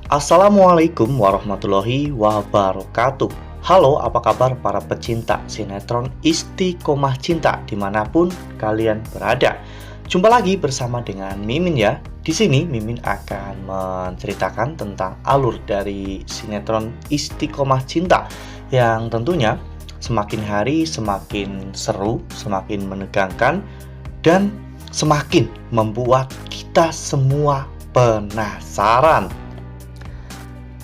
Assalamualaikum warahmatullahi wabarakatuh. Halo, apa kabar para pecinta sinetron Istiqomah Cinta dimanapun kalian berada? Jumpa lagi bersama dengan Mimin ya. Di sini Mimin akan menceritakan tentang alur dari sinetron Istiqomah Cinta yang tentunya semakin hari semakin seru, semakin menegangkan, dan semakin membuat kita semua penasaran.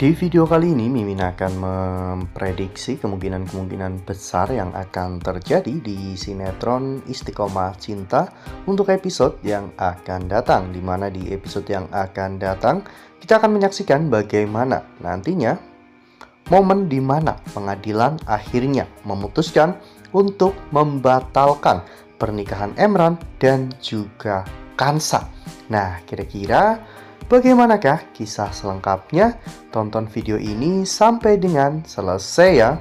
Di video kali ini, Mimin akan memprediksi kemungkinan-kemungkinan besar yang akan terjadi di sinetron Istiqomah Cinta untuk episode yang akan datang. Di mana di episode yang akan datang, kita akan menyaksikan bagaimana nantinya momen di mana pengadilan akhirnya memutuskan untuk membatalkan pernikahan Emran dan juga Kansa. Nah, kira-kira bagaimanakah kisah selengkapnya? Tonton video ini sampai dengan selesai ya.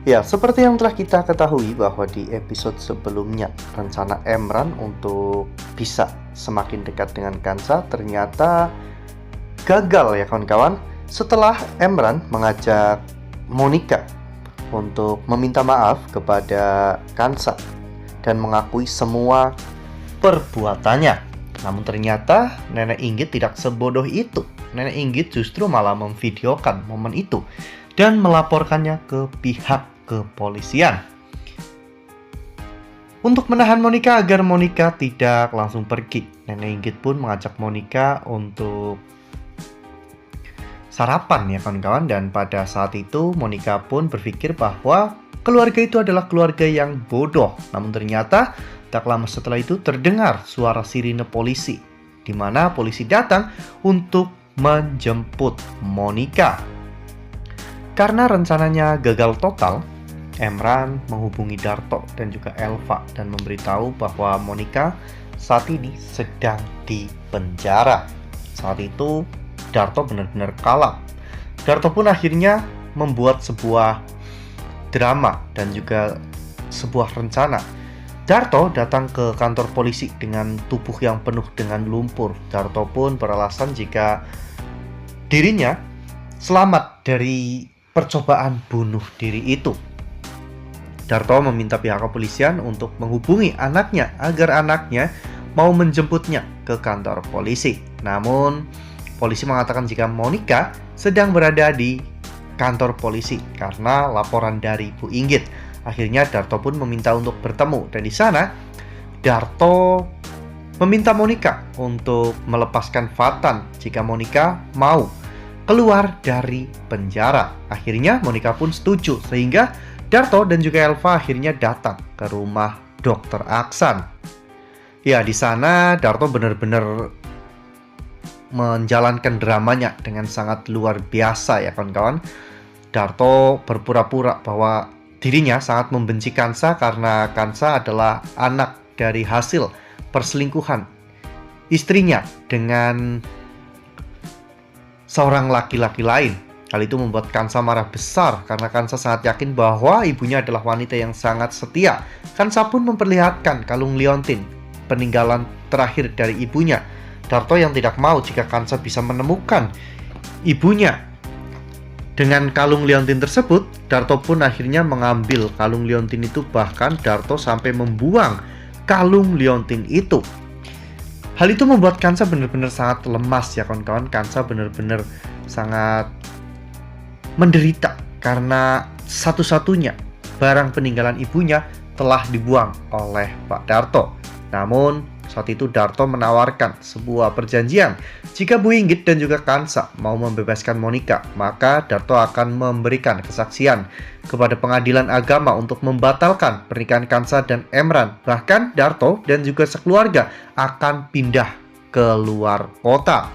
Ya, seperti yang telah kita ketahui bahwa di episode sebelumnya rencana Emran untuk bisa semakin dekat dengan Kansa ternyata gagal ya kawan-kawan. Setelah Emran mengajak Monica untuk meminta maaf kepada Kansa dan mengakui semua perbuatannya. Namun ternyata Nenek Inggit tidak sebodoh itu. Nenek Inggit justru malah memvideokan momen itu dan melaporkannya ke pihak kepolisian untuk menahan Monica agar Monica tidak langsung pergi. Nenek Inggit pun mengajak Monica untuk sarapan ya kawan-kawan, dan pada saat itu Monica pun berpikir bahwa keluarga itu adalah keluarga yang bodoh. Namun ternyata tak lama setelah itu terdengar suara sirine polisi, di mana polisi datang untuk menjemput Monica. Karena rencananya gagal total, Emran menghubungi Darto dan juga Elva dan memberitahu bahwa Monica saat ini sedang di penjara. Saat itu Darto benar-benar kalah. Darto pun akhirnya membuat sebuah drama dan juga sebuah rencana. Darto datang ke kantor polisi dengan tubuh yang penuh dengan lumpur. Darto pun beralasan jika dirinya selamat dari percobaan bunuh diri itu. Darto meminta pihak kepolisian untuk menghubungi anaknya agar anaknya mau menjemputnya ke kantor polisi. Namun polisi mengatakan jika Monica sedang berada di kantor polisi karena laporan dari Bu Inggit. Akhirnya Darto pun meminta untuk bertemu, dan di sana Darto meminta Monica untuk melepaskan Fatan jika Monica mau keluar dari penjara. Akhirnya Monica pun setuju, sehingga Darto dan juga Elva akhirnya datang ke rumah Dr. Aksan. Ya, di sana Darto benar-benar menjalankan dramanya dengan sangat luar biasa ya kawan-kawan. Darto berpura-pura bahwa dirinya sangat membenci Kansa karena Kansa adalah anak dari hasil perselingkuhan istrinya dengan seorang laki-laki lain. Hal itu membuat Kansa marah besar karena Kansa sangat yakin bahwa ibunya adalah wanita yang sangat setia. Kansa pun memperlihatkan kalung liontin, peninggalan terakhir dari ibunya. Darto yang tidak mau jika Kansa bisa menemukan ibunya. Dengan kalung liontin tersebut, Darto pun akhirnya mengambil kalung liontin itu, bahkan Darto sampai membuang kalung liontin itu. Hal itu membuat Kansa benar-benar sangat lemas ya kawan-kawan. Kansa benar-benar sangat menderita karena satu-satunya barang peninggalan ibunya telah dibuang oleh Pak Darto. Namun saat itu Darto menawarkan sebuah perjanjian. Jika Bu Inggit dan juga Kansa mau membebaskan Monica, maka Darto akan memberikan kesaksian kepada pengadilan agama untuk membatalkan pernikahan Kansa dan Emran. Bahkan Darto dan juga sekeluarga akan pindah ke luar kota.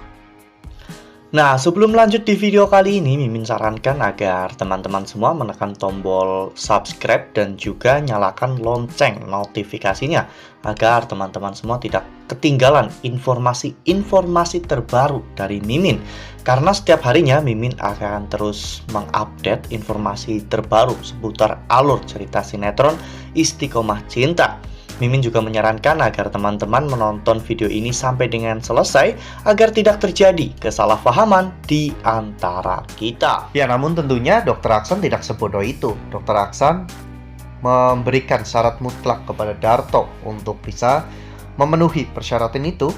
Nah, sebelum lanjut di video kali ini, Mimin sarankan agar teman-teman semua menekan tombol subscribe dan juga nyalakan lonceng notifikasinya agar teman-teman semua tidak ketinggalan informasi-informasi terbaru dari Mimin. Karena setiap harinya Mimin akan terus mengupdate informasi terbaru seputar alur cerita sinetron Istiqomah Cinta. Mimin juga menyarankan agar teman-teman menonton video ini sampai dengan selesai agar tidak terjadi kesalahpahaman di antara kita. Ya, namun tentunya Dr. Aksan tidak sebodoh itu. Dr. Aksan memberikan syarat mutlak kepada Darto untuk bisa memenuhi persyaratan itu.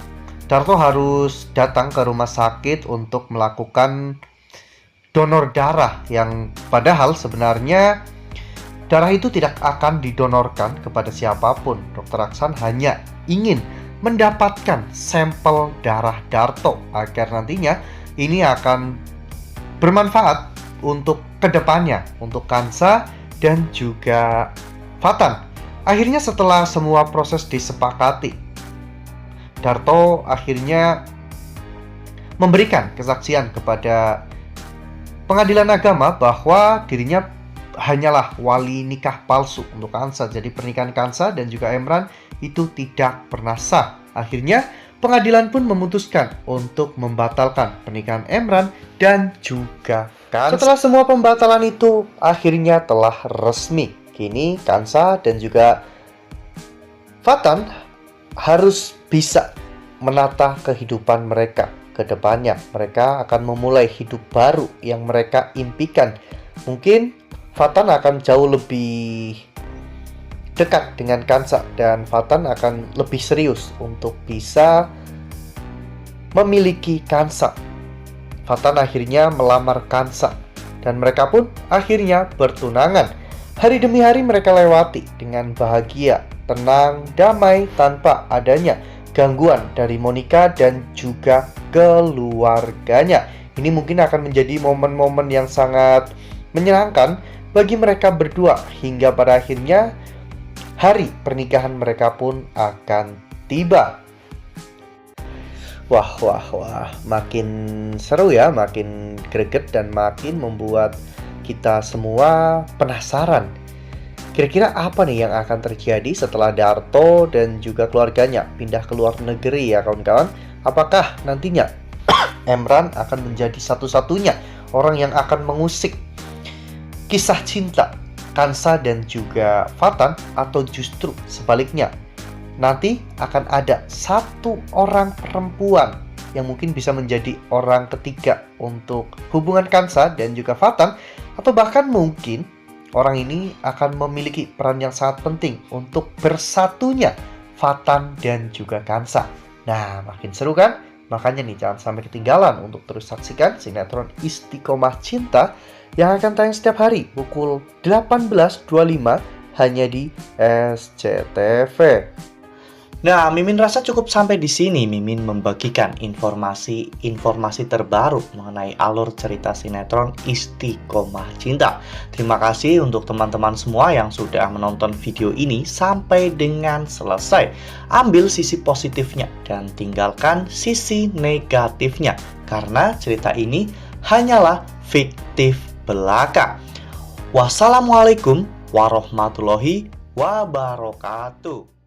Darto harus datang ke rumah sakit untuk melakukan donor darah yang padahal sebenarnya darah itu tidak akan didonorkan kepada siapapun. Dr. Aksan hanya ingin mendapatkan sampel darah Darto agar nantinya ini akan bermanfaat untuk kedepannya, untuk Kansa dan juga Fatan. Akhirnya setelah semua proses disepakati, Darto akhirnya memberikan kesaksian kepada pengadilan agama bahwa dirinya hanyalah wali nikah palsu untuk Kansa. Jadi pernikahan Kansa dan juga Emran itu tidak pernah sah. Akhirnya pengadilan pun memutuskan untuk membatalkan pernikahan Emran dan juga Kansa. Setelah semua pembatalan itu akhirnya telah resmi. Kini Kansa dan juga Fatan harus bisa menata kehidupan mereka ke depannya. Mereka akan memulai hidup baru yang mereka impikan. Mungkin Fatan akan jauh lebih dekat dengan Kansa dan Fatan akan lebih serius untuk bisa memiliki Kansa. Fatan akhirnya melamar Kansa dan mereka pun akhirnya bertunangan. Hari demi hari mereka lewati dengan bahagia, tenang, damai tanpa adanya gangguan dari Monica dan juga keluarganya. Ini mungkin akan menjadi momen-momen yang sangat menyenangkan bagi mereka berdua hingga pada akhirnya hari pernikahan mereka pun akan tiba. Wah, makin seru ya, makin greget dan makin membuat kita semua penasaran. Kira-kira apa nih yang akan terjadi setelah Darto dan juga keluarganya pindah ke luar negeri ya kawan-kawan? Apakah nantinya Emran akan menjadi satu-satunya orang yang akan mengusik kisah cinta Kansa dan juga Fatan, atau justru sebaliknya nanti akan ada satu orang perempuan yang mungkin bisa menjadi orang ketiga untuk hubungan Kansa dan juga Fatan, atau bahkan mungkin orang ini akan memiliki peran yang sangat penting untuk bersatunya Fatan dan juga Kansa. Nah, makin seru kan? Makanya nih jangan sampai ketinggalan untuk terus saksikan sinetron Istiqomah Cinta yang akan tayang setiap hari pukul 18.25 hanya di SCTV. Nah, Mimin rasa cukup sampai di sini. Mimin membagikan informasi terbaru mengenai alur cerita sinetron Istiqomah Cinta. Terima kasih untuk teman-teman semua yang sudah menonton video ini sampai dengan selesai. Ambil sisi positifnya dan tinggalkan sisi negatifnya, karena cerita ini hanyalah fiktif belaka. Wassalamualaikum warahmatullahi wabarakatuh.